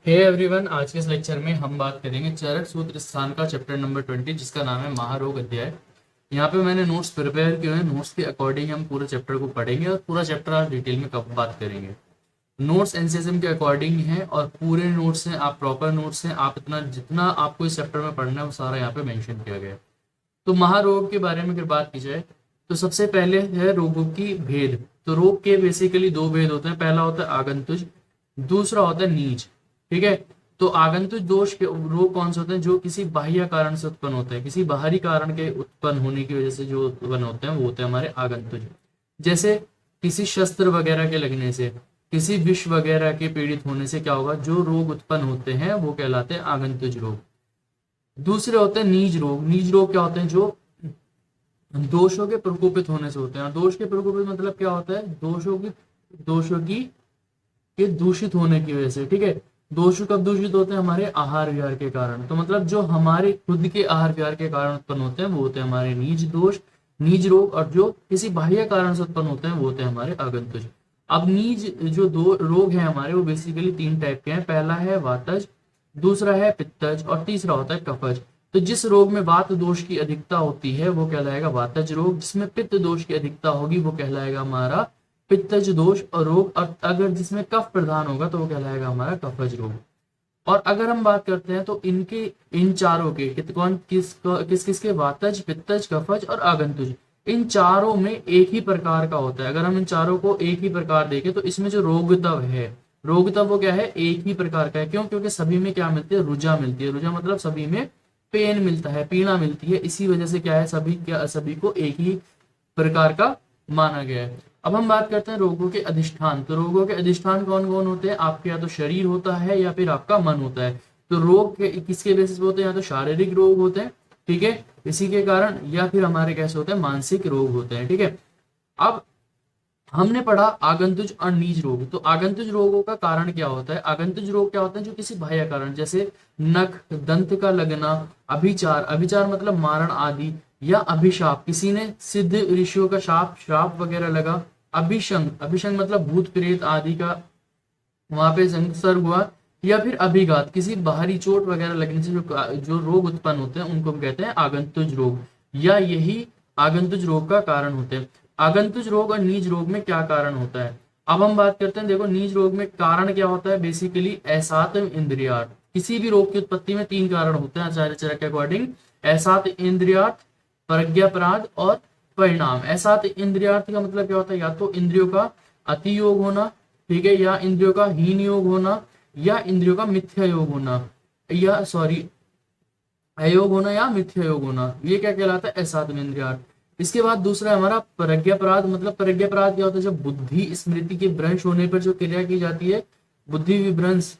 Hey everyone, आज के इस लेक्चर में हम बात करेंगे चरक सूत्र स्थान का चैप्टर नंबर 20 जिसका नाम है महारोग अध्याय। यहाँ पे मैंने नोट्स प्रिपेयर किए हैं। नोट्स के अकॉर्डिंग हम पूरे चैप्टर को पढ़ेंगे और पूरा चैप्टर आज डिटेल में कब बात करेंगे। नोट्स एनसीएसएम के अकॉर्डिंग है और पूरे नोट्स हैं, आप प्रॉपर नोट्स हैं। आप इतना जितना आपको इस चैप्टर में पढ़ना है वो सारा यहाँ पे मेंशन किया गया है। तो महारोग के बारे में अगर बात की जाए तो सबसे पहले है रोगों की भेद। तो रोग के बेसिकली दो भेद होते हैं। पहला होता है आगंतुज, दूसरा होता है नीच। ठीक है। तो आगंतुज दोष के रोग कौन से होते हैं? जो किसी बाह्य कारण से उत्पन्न होते हैं, किसी बाहरी कारण के उत्पन्न होने की वजह से जो उत्पन्न होते हैं वो होते हैं हमारे आगंतुज। जैसे किसी शस्त्र वगैरह के लगने से, किसी विष वगैरह के पीड़ित होने से क्या होगा, जो रोग उत्पन्न होते हैं वो कहलाते हैं आगंतुज रोग। दूसरे होते हैं नीज रोग। नीज रोग क्या होते हैं? जो दोषों के प्रकोपित होने से होते हैं। दोष के प्रकोपित मतलब क्या होता है? दोषों की के दूषित होने की वजह से। ठीक है। दोष कब दूषित होते हैं? हमारे आहार विहार के कारण। तो मतलब जो हमारे खुद के आहार विहार के कारण उत्पन्न होते हैं वो होते हैं हमारे नीच दोष, नीच रोग। और जो किसी बाह्य कारण से उत्पन्न होते हैं वो होते हैं हमारे आगंतुज। अब नीच जो दो रोग हैं हमारे वो बेसिकली तीन टाइप के हैं। पहला है वातज, दूसरा है पित्तज और तीसरा होता है कफज। तो जिस रोग में वात दोष की अधिकता होती है वो कहलाएगा वातज रोग। जिसमें पित्त दोष की अधिकता होगी वो कहलाएगा हमारा पित्तज दोष और रोग। और अगर जिसमें कफ प्रधान होगा तो वो कहलाएगा हमारा कफज रोग। और अगर हम बात करते हैं तो इन चारों के किस के वातज, पित्तज, कफज और आगंतुज, इन चारों में एक ही प्रकार का होता है। अगर हम इन चारों को एक ही प्रकार देखें तो इसमें जो रोगतव है, रोगतव वो क्या है? एक ही प्रकार का है। क्यों? क्योंकि सभी में क्या मिलती है? रुजा मिलती है। रुजा मतलब सभी में पेन मिलता है, पीड़ा मिलती है। इसी वजह से क्या है, सभी को एक ही प्रकार का माना गया है। अब हम बात करते हैं रोगों के अधिष्ठान। तो रोगों के अधिष्ठान कौन कौन होते हैं? आपके या तो शरीर होता है या फिर आपका मन होता है। तो रोग किसके बेसिस पे होते हैं? या तो शारीरिक रोग होते हैं, ठीक है, इसी के कारण, या फिर हमारे कैसे होते हैं? मानसिक रोग होते हैं। ठीक है। अब हमने पढ़ा आगंतुज और नीच रोग। तो आगंतुज रोगों का कारण क्या होता है? आगंतुज रोग क्या होते हैं? जो किसी बाह्य कारण, जैसे नख, दंत का लगना, अभिचार, अभिचार मतलब मारण आदि, या अभिशाप, किसी ने सिद्ध ऋषियों का श्राप वगैरह लगा। अभिशंग, अभिशंग मतलब भूत प्रेत आदि का वहां पे संसर्ग हुआ। या फिर अभिघात, किसी बाहरी चोट वगैरह लगने से जो रोग उत्पन्न होते हैं उनको हम कहते हैं आगंतुज रोग, या यही आगंतुज रोग का कारण होते हैं। आगंतुज रोग और नीच रोग में क्या कारण होता है? अब हम बात करते हैं। देखो, नीच रोग में कारण क्या होता है? बेसिकली एसात्म इंद्रियार्थ। किसी भी रोग की उत्पत्ति में तीन कारण होते हैं आचार्य चरक के अकॉर्डिंग: एसात इंद्रियार्थ, प्रज्ञापराध और परिणाम। एसात इंद्रियार्थ का मतलब क्या होता है? या तो इंद्रियों का अति योग होना, ठीक है, या इंद्रियों का हीन योग होना, या इंद्रियों का मिथ्या योग होना, या अयोग होना या मिथ्या योग होना। ये क्या कहलाता है? एसात्म इंद्रियार्थ। इसके बाद दूसरा है हमारा प्रज्ञापराध। मतलब प्रज्ञापराध क्या होता है? जब बुद्धि स्मृति के भ्रंश होने पर जो क्रिया की जाती है, बुद्धि विभ्रंश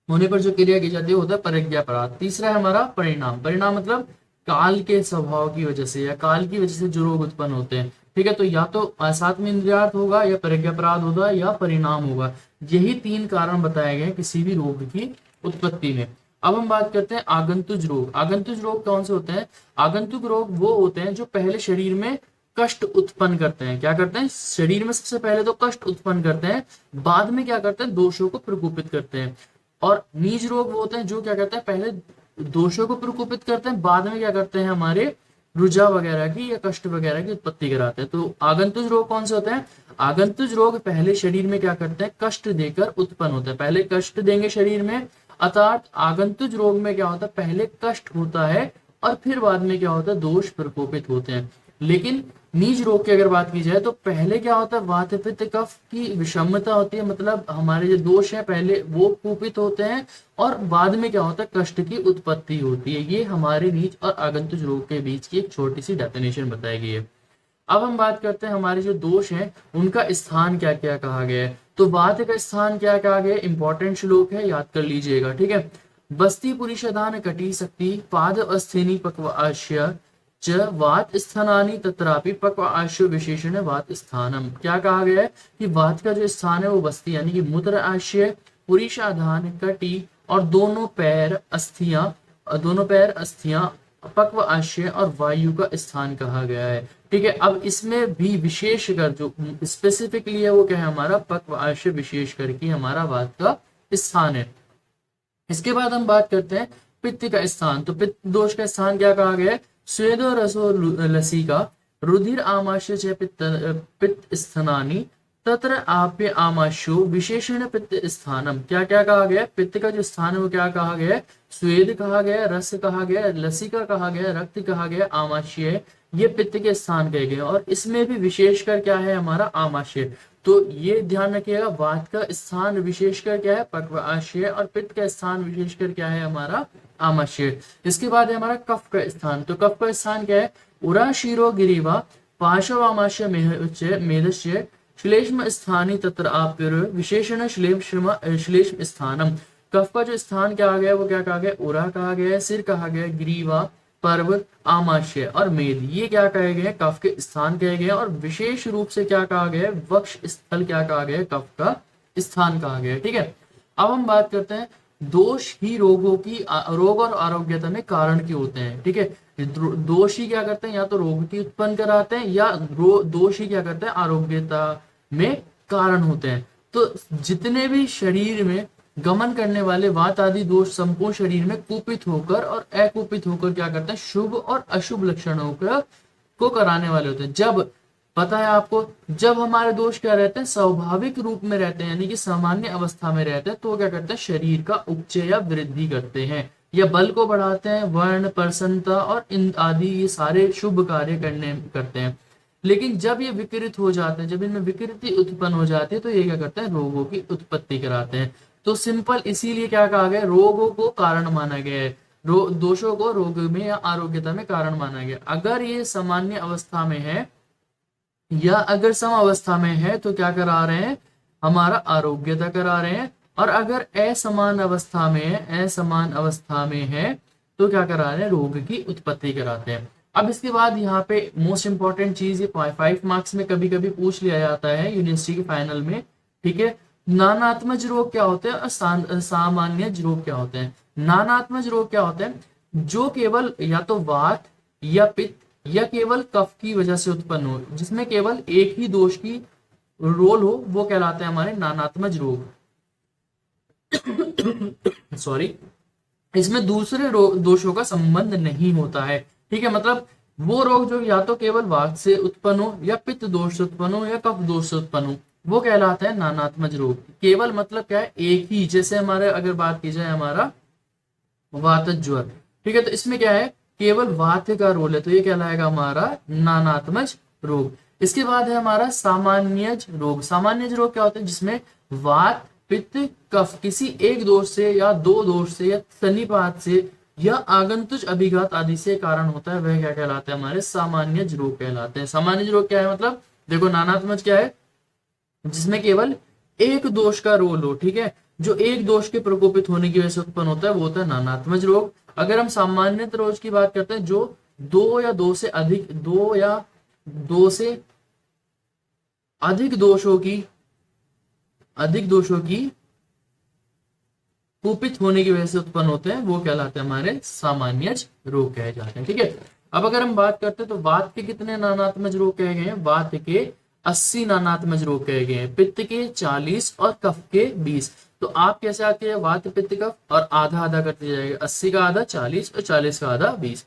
होने पर जो क्रिया की जाती है होता है प्रज्ञापराध। तीसरा है हमारा परिणाम। परिणाम मतलब काल के स्वभाव की वजह से या काल की वजह से जो रोग उत्पन्न होते हैं। ठीक है। तो या तो असात्म इंद्रियार्थ होगा, या प्रज्ञापराध होगा, या परिणाम होगा। यही तीन कारण बताए गए किसी भी रोग की उत्पत्ति में। अब हम बात करते हैं आगंतुज रोग। आगंतुज रोग कौन से होते हैं? आगंतुक रोग वो होते हैं जो पहले शरीर में कष्ट उत्पन्न करते हैं। क्या करते हैं? शरीर में सबसे पहले तो कष्ट उत्पन्न करते हैं, बाद में क्या करते हैं? दोषों को प्रकोपित करते हैं। और नीच रोग वो होते हैं जो क्या करते हैं? पहले दोषों को प्रकोपित करते हैं, बाद में क्या करते हैं? हमारे रुजा वगैरह की या कष्ट वगैरह की उत्पत्ति कराते हैं। तो आगंतुज रोग कौन से होते हैं? आगंतुज रोग पहले शरीर में क्या करते हैं? कष्ट देकर उत्पन्न होते हैं। पहले कष्ट देंगे शरीर में, अर्थात आगंतुज रोग में क्या होता है? पहले कष्ट होता है और फिर बाद में क्या होता है? दोष प्रकोपित होते हैं। लेकिन नीच रोग की अगर बात की जाए तो पहले क्या होता है? वात पित्त कफ की विषमता होती है। मतलब हमारे जो दोष है पहले वो कुपित होते हैं और बाद में क्या होता है? कष्ट की उत्पत्ति होती है। ये हमारे नीच और आगंतुज रोग के बीच की एक छोटी सी डेफिनेशन बताई गई है। अब हम बात करते हैं हमारे जो दोष हैं उनका स्थान क्या क्या कहा गया है। तो वात का स्थान क्या कहा गया है? इंपॉर्टेंट श्लोक है, याद कर लीजिएगा। ठीक है। बस्ती पुरुषदान कटी शक्ति पाद अस्थिनी पक्व आश्य च वात स्थानानि तत्रापि पक्व आश्य विशेषण वात स्थानम। क्या कहा गया है? कि वात का जो स्थान है वो बस्ती यानी कि मूत्र आश्य, पुरुषाधान, कटी और दोनों पैर अस्थियां पक्व आश्य और वायु का स्थान कहा गया है। ठीक है। अब इसमें भी विशेषकर जो स्पेसिफिकली है वो क्या है? हमारा पक्व आश्य विशेष करके हमारा वात का स्थान है। इसके बाद हम बात करते हैं पित्त का स्थान। तो पित्त दोष का स्थान क्या कहा गया है? स्वेदो रसो लसिका रुधिर आमाशय च पित्त पित्त स्थानानि तत्र आप्य आमाशु विशेषण पित्त स्थानम। क्या क्या कहा गया? पित्त का जो स्थान है वो क्या कहा गया है? स्वेद कहा गया, रस कहा गया, लसिका कहा गया, रक्त कहा गया, आमाशय, ये पित्त के स्थान कहे गए। और इसमें भी विशेषकर क्या है हमारा? आमाशय। तो ये ध्यान रखिएगा, वात का स्थान विशेषकर क्या है? पक्वाशय, और पित्त का स्थान विशेषकर क्या है हमारा? आमाशय। इसके बाद है हमारा कफ का स्थान। तो कफ का स्थान क्या है? उरा शिरो गिरीवा पार्श्व आमाशय मेदस्य श्लेष्म स्थानी तत्र आप्युर विशेषण श्लेष्म स्थानम। कफ का जो स्थान क्या आ गया? वो क्या कहा गया? उरा कहा गया, सिर कहा गया, ग्रीवा, पर्व, आमाशय और मेद, ये क्या कहे गए? कफ के स्थान कहे गए। और विशेष रूप से क्या कहा गया? वक्ष स्थल क्या कहा गया? कफ का स्थान कहा गया। ठीक है, अब हम बात करते हैं दोष ही रोगों की रोग और आरोग्यता में कारण क्यों होते हैं। ठीक है, दोष ही क्या करते हैं? या तो रोग की उत्पन्न कराते हैं, या दोष ही क्या करते हैं? आरोग्यता में कारण होते हैं। तो जितने भी शरीर में गमन करने वाले वात आदि दोष संपूर्ण शरीर में कुपित होकर और अकुपित होकर क्या करते हैं? शुभ और अशुभ लक्षणों को कराने वाले होते हैं। जब पता है आपको, जब हमारे दोष क्या रहते हैं? स्वाभाविक रूप में रहते हैं, यानी कि सामान्य अवस्था में रहते हैं, तो क्या करते हैं? शरीर का उपचय या वृद्धि करते हैं, या बल को बढ़ाते हैं, वर्ण, प्रसन्नता और इन आदि ये सारे शुभ कार्य करते हैं। लेकिन जब ये विकृत हो जाते हैं, जब इनमें विकृति उत्पन्न हो जाती है, तो ये क्या करते हैं? रोगों की उत्पत्ति कराते हैं। तो सिंपल इसीलिए क्या कहा गया? रोगों को कारण माना गया है, दोषों को रोग में या आरोग्यता में कारण माना गया। अगर ये सामान्य अवस्था में है या अगर सम अवस्था में है तो क्या करा रहे हैं? हमारा आरोग्यता करा रहे हैं। और अगर असमान अवस्था में है, असमान अवस्था में है तो क्या करा रहे हैं? रोग की उत्पत्ति कराते हैं। अब इसके बाद यहाँ पे मोस्ट इंपॉर्टेंट चीज, ये 5 मार्क्स में कभी कभी पूछ लिया जाता है यूनिवर्सिटी के फाइनल में। ठीक है, नानात्मज रोग क्या होते हैं और सामान्य रोग क्या होते हैं? नानात्मज रोग क्या होते हैं? जो केवल या तो वात या पित्त या केवल कफ की वजह से उत्पन्न हो, जिसमें केवल एक ही दोष की रोल हो, वो कहलाते हैं हमारे नानात्मज रोग। सॉरी, इसमें दूसरे दोषों का संबंध नहीं होता है। ठीक है, मतलब वो रोग जो या तो केवल वात से उत्पन्न हो, या पित्त दोष से उत्पन्न हो, या कफ दोष से उत्पन्न हो, वो कहलाता है नानात्मज रोग। केवल मतलब क्या है? एक ही, जैसे हमारे अगर बात की जाए हमारा वातज ज्वर, ठीक है, तो इसमें क्या है? केवल वात का रोल है, तो ये कहलाएगा हमारा नानात्मज रोग। इसके बाद है हमारा सामान्यज रोग। सामान्यज रोग क्या होता है? जिसमें वात, पित्त, कफ किसी एक दोष से या दो दोष से या सन्निपात से या आगंतुक अभिघात आदि से कारण होता है, वह क्या कहलाते हैं? हमारे सामान्यज रोग कहलाते हैं। सामान्यज रोग क्या है? मतलब देखो, नानात्मज क्या है? जिसमें केवल एक दोष का रोल हो। ठीक है, जो एक दोष के प्रकोपित होने की वजह से उत्पन्न होता है वो होता है नानात्मज रोग। अगर हम सामान्य रोग की बात करते हैं, जो दो या दो से अधिक दोषों की कुपित होने की वजह से उत्पन्न होते हैं, वो कहलाते हैं हमारे सामान्य रोग कहे जाते हैं। ठीक है, अब अगर हम बात करते हैं तो वात के कितने नानात्मज रोग कहे गए हैं? वात के 80 नानात्मज रोग कहे गए हैं, पित्त के 40 और कफ के 20। तो आप कैसे आते हैं? वात, पित्त, कफ और आधा आधा करते जाएगा, 80 का आधा 40 और 40 का आधा 20।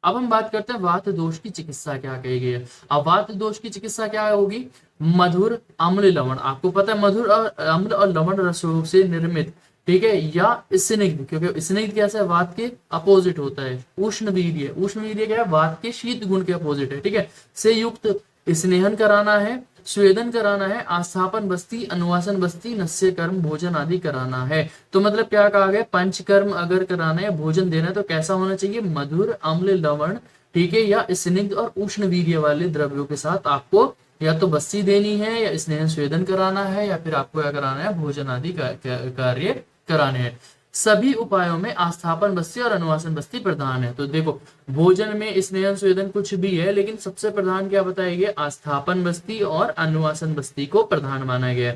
अब हम बात करते हैं वात दोष की चिकित्सा क्या कही गई है। अब वात दोष की चिकित्सा क्या होगी? मधुर, अम्ल, लवण। आपको पता है मधुर और अम्ल और लवण रसों से निर्मित, ठीक है, या स्निग्ध, क्योंकि स्निग्ध कैसा है? वात के अपोजिट होता है। उष्ण वीर्य, उष्ण वीर्य क्या है? वात के शीत गुण के अपोजिट है। ठीक है, से युक्त स्नेहन कराना है, स्वेदन कराना है, आस्थापन बस्ती, अनुवासन बस्ती, नस्य कर्म, भोजन आदि कराना है। तो मतलब क्या कहा गया? पंचकर्म अगर कराना है, भोजन देना है, तो कैसा होना चाहिए? मधुर, अम्ल, लवण, ठीक है, या स्निग्ध और उष्ण वीर्य वाले द्रव्यों के साथ आपको या तो बस्ती देनी है, या स्नेहन स्वेदन कराना है, या फिर आपको क्या कराना है? भोजन आदि कार्य कराने हैं। सभी उपायों में आस्थापन बस्ती और अनुवासन बस्ती प्रधान है। तो देखो, भोजन में स्नेहन स्वेदन कुछ भी है, लेकिन सबसे प्रधान क्या बताया गया? आस्थापन बस्ती और अनुवासन बस्ती को प्रधान माना गया।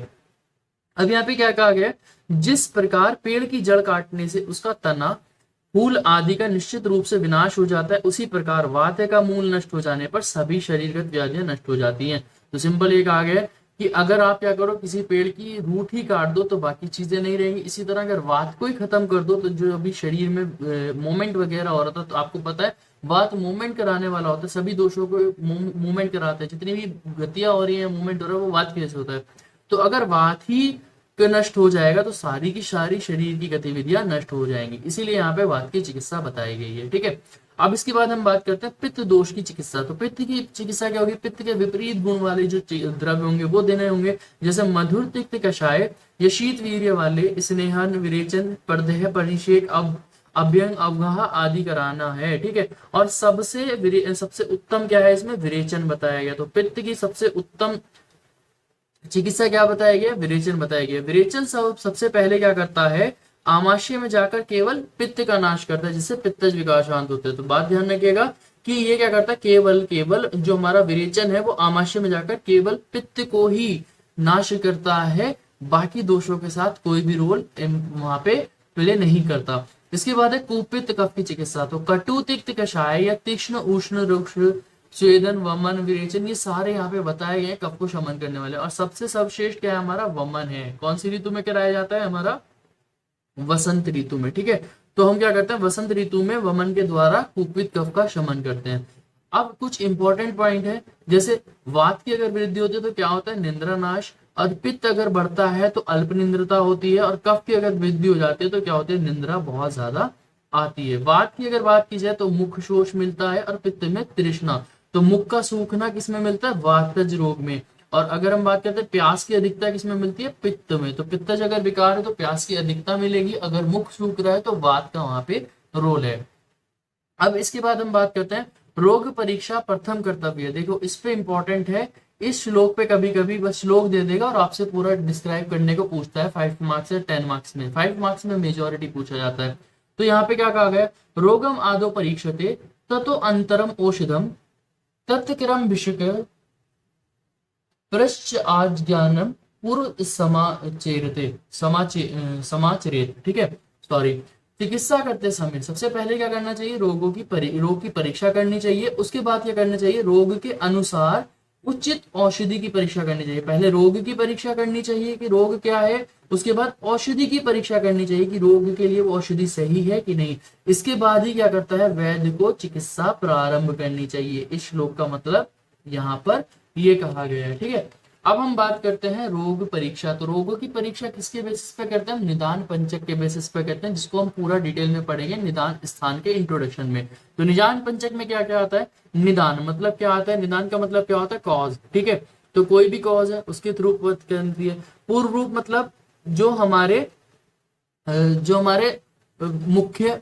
अब यहाँ पे क्या कहा गया? जिस प्रकार पेड़ की जड़ काटने से उसका तना, फूल आदि का निश्चित रूप से विनाश हो जाता है, उसी प्रकार वात का मूल नष्ट हो जाने पर सभी शरीरगत व्याधियां नष्ट हो जाती हैं। तो सिंपल ये कहा गया कि अगर आप क्या करो, किसी पेड़ की रूट ही काट दो तो बाकी चीजें नहीं रहेंगी। इसी तरह अगर वात को ही खत्म कर दो तो जो अभी शरीर में मूवमेंट वगैरह हो रहा था, तो आपको पता है वात मूवमेंट कराने वाला होता है, सभी दोषों को मूवमेंट कराते हैं, जितनी भी गतियां हो रही है, मूवमेंट हो रहा है, वो वात की वजह से होता है। तो अगर वात ही नष्ट हो जाएगा तो सारी की सारी शरीर की गतिविधियां नष्ट हो जाएंगी, इसीलिए यहाँ पे वात की चिकित्सा बताई गई है। ठीक है, अब इसके बाद हम बात करते हैं पित्त दोष की चिकित्सा। तो पित्त की चिकित्सा क्या होगी? पित्त के विपरीत गुण वाले जो द्रव्य होंगे वो देने होंगे, जैसे मधुर तिक्त कषाय या शीत वीर्य वाले, स्नेहन, विरेचन, परदेह, परिषेक, अभ्यंग, अवगाह आदि कराना है। ठीक है, और सबसे उत्तम क्या है इसमें? विरेचन बताया गया। तो पित्त की सबसे उत्तम चिकित्सा क्या बताया गया? विरेचन बताया गया। विरेचन सबसे पहले क्या करता है? आमाशय में जाकर केवल पित्त का नाश करता है, जिससे पित्तज विकार शांत होते हैं। तो बात ध्यान रखिएगा कि ये क्या करता है? केवल जो हमारा विरेचन है वो आमाशय में जाकर केवल पित्त को ही नाश करता है, बाकी दोषों के साथ कोई भी रोल वहां पे प्ले नहीं करता। इसके बाद है कुपित्त कफ की चिकित्सा। तो कटु तिक्त कषाय या तीक्ष्ण उष्ण रुक्ष स्वेदन, वमन, विरेचन, ये सारे यहाँ पे बताए गए कफ को शमन करने वाले। और सबसे सर्वश्रेष्ठ क्या है? हमारा वमन है। कौन सी ऋतु में कराया जाता है? हमारा वसंत ऋतु में। ठीक है, तो हम क्या करते हैं? वसंत ऋतु में वमन के द्वारा कुपित कफ का शमन करते हैं। अब कुछ इंपॉर्टेंट पॉइंट है, जैसे वात की अगर वृद्धि होती है तो क्या होता है? निंद्रा नाश। और पित्त अगर बढ़ता है तो अल्प निंद्रता होती है। और कफ की अगर वृद्धि हो जाती है तो क्या होती है? निंद्रा बहुत ज्यादा आती है। वात की अगर बात की जाए तो मुख शोष मिलता है, और पित्त में तृष्णा। तो मुख का सूखना किसमें मिलता है? वातज रोग में। और अगर हम बात करते हैं प्यास की अधिकता किसमें मिलती है? पित्त में। तो पित्तज अगर विकार है तो प्यास की अधिकता मिलेगी, अगर मुख सूख रहा है तो वात का वहां पे रोल है। अब इसके बाद हम बात करते हैं रोग परीक्षा प्रथम कर्तव्य। देखो इस पे इंपॉर्टेंट है, इस श्लोक पे कभी कभी बस श्लोक दे देगा और आपसे पूरा डिस्क्राइब करने को पूछता है 5 मार्क्स या 10 मार्क्स में। 5 मार्क्स में मेजोरिटी पूछा जाता है। तो यहाँ पे क्या कहा गया? रोगम आदो परीक्षते ततो अंतरम औषधम तत्क्रम विषक प्रश्च आज्ञानम पूर्व समाचरेत। ठीक है, सॉरी। चिकित्सा करते समय सबसे पहले क्या करना चाहिए? रोग की परीक्षा करनी चाहिए। उसके बाद क्या करना चाहिए? रोग के अनुसार उचित औषधि की परीक्षा करनी चाहिए। पहले रोग की परीक्षा करनी चाहिए कि रोग क्या है, उसके बाद औषधि की परीक्षा करनी चाहिए कि रोग के लिए वो औषधि सही है कि नहीं। इसके बाद ही क्या करता है? वैद्य को चिकित्सा प्रारंभ करनी चाहिए। इस श्लोक का मतलब यहाँ पर ये कहा गया है। ठीक है, अब हम बात करते हैं रोग परीक्षा। तो रोगों की परीक्षा किसके बेसिस पे करते हैं? निदान पंचक के बेसिस पे करते हैं, जिसको हम पूरा डिटेल में पढ़ेंगे निदान स्थान के इंट्रोडक्शन में। तो निदान पंचक में क्या क्या आता है? निदान मतलब क्या आता है? निदान का मतलब क्या होता है? कॉज। ठीक है, तो कोई भी कॉज है उसके थ्रू करती है। पूर्व रूप मतलब जो हमारे मुख्य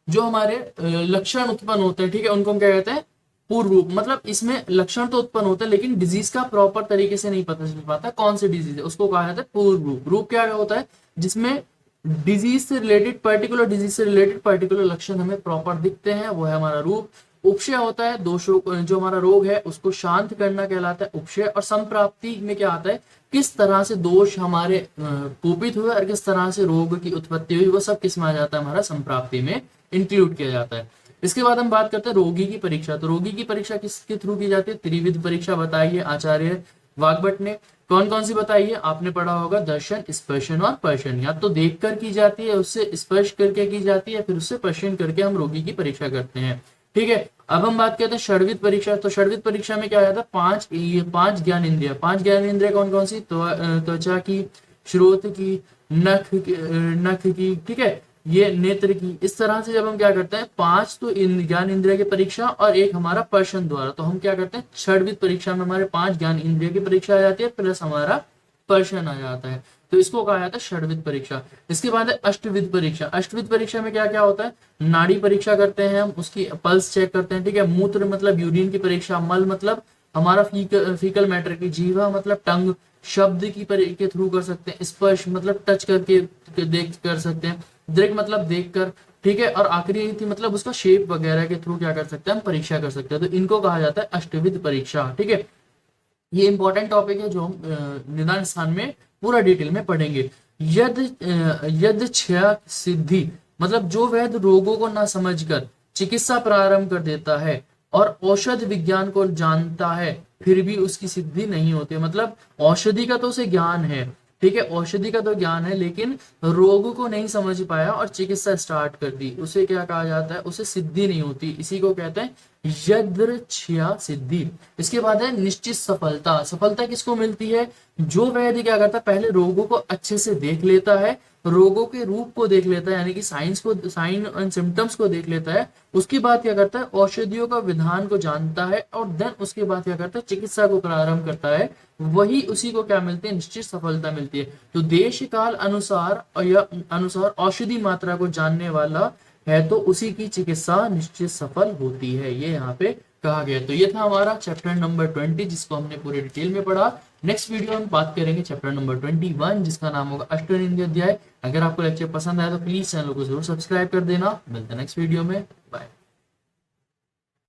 लक्षण उत्पन्न होते हैं, ठीक है, उनको हम क्या कहते हैं? पूर्व रूप। मतलब इसमें लक्षण तो उत्पन्न होता है लेकिन डिजीज का प्रॉपर तरीके से नहीं पता चल पाता कौन सी डिजीज है, उसको कहा जाता है पूर्व रूप। रूप क्या होता है? जिसमें डिजीज से रिलेटेड पर्टिकुलर लक्षण हमें प्रॉपर दिखते हैं, वो है हमारा रूप। उपशय होता है दोषों जो हमारा रोग है उसको शांत करना कहलाता है उपशय। और संप्राप्ति में क्या आता है? किस तरह से दोष हमारे कुपित हुए और किस तरह से रोग की उत्पत्ति हुई, वो सब किस में आ जाता है? हमारा संप्राप्ति में इंक्लूड किया जाता है। इसके बाद हम बात करते हैं रोगी की परीक्षा। तो रोगी की परीक्षा किसके थ्रू की जाती है? त्रिविध परीक्षा बताई है आचार्य वाग्भट ने। कौन कौन सी बताई है? आपने पढ़ा होगा दर्शन, स्पर्शन और पर्शन। या तो देख कर की जाती है, उससे स्पर्श करके की जाती है, फिर उससे पर्शन करके हम रोगी की परीक्षा करते हैं। ठीक है, अब हम बात करते हैं षड्विध परीक्षा। तो षड्विध परीक्षा में क्या आ जाता है? पांच ज्ञान इंद्रिया कौन कौन सी? त्वचा की, श्रोत की, नख की, ठीक है, ये नेत्र की। इस तरह से जब हम क्या करते हैं 5 तो ज्ञान इंद्रिय की परीक्षा और एक हमारा पर्शन द्वारा, तो हम क्या करते हैं षड्विध परीक्षा में हमारे 5 ज्ञान इंद्रिय की परीक्षा आ जाती है प्लस हमारा पर्शन आ जाता है, तो इसको कहा जाता है षड्विध परीक्षा। इसके बाद है अष्टविध परीक्षा। अष्टविध परीक्षा में क्या क्या होता है? नाड़ी परीक्षा करते हैं हम, उसकी पल्स चेक करते हैं, ठीक है। मूत्र मतलब यूरिन की परीक्षा, मल मतलब हमारा फीकल मैटर की, जीवा मतलब टंग, शब्द की के थ्रू कर सकते हैं, स्पर्श मतलब टच करके देख कर सकते हैं, दृक मतलब देखकर, ठीक है, और आखिरी थी मतलब उसका शेप वगैरह के थ्रू क्या कर सकते हैं हम परीक्षा कर सकते हैं। तो इनको कहा जाता है अष्टविध परीक्षा, ठीक है। ये इंपॉर्टेंट टॉपिक है जो हम निदान स्थान में पूरा डिटेल में पढ़ेंगे। यद क्षय सिद्धि मतलब जो वैद्य रोगों को न समझकर चिकित्सा प्रारंभ कर देता है और औषध विज्ञान को जानता है फिर भी उसकी सिद्धि नहीं होती। मतलब औषधि का तो उसे ज्ञान है, ठीक है, औषधि का तो ज्ञान है, लेकिन रोग को नहीं समझ पाया और चिकित्सा स्टार्ट कर दी, उसे क्या कहा जाता है, उसे सिद्धि नहीं होती। इसी को कहते हैं यदृच्छया सिद्धि। इसके बाद है निश्चित सफलता। सफलता किसको मिलती है? जो वैद्य क्या करता है, पहले रोगों को अच्छे से देख लेता है, रोगों के रूप को देख लेता है, यानी कि साइन एंड सिम्टम्स को देख लेता है। उसके बाद क्या करता है, औषधियों का विधान को जानता है, और देन उसके बाद क्या करता है, चिकित्सा को प्रारंभ करता है। वही उसी को क्या मिलती है, निश्चित सफलता मिलती है। तो देश काल अनुसार औषधि मात्रा को जानने वाला है तो उसी की चिकित्सा निश्चित सफल होती है, ये यहाँ पे कहा गया। तो ये था हमारा चैप्टर नंबर 20, जिसको हमने पूरे डिटेल में पढ़ा। नेक्स्ट वीडियो में बात करेंगे चैप्टर नंबर 21, जिसका नाम होगा अष्टनिंद्य अध्याय। अगर आपको लेक्चर पसंद आया तो प्लीज चैनल को जरूर सब्सक्राइब कर देना। मिलते हैं नेक्स्ट वीडियो में, बाय।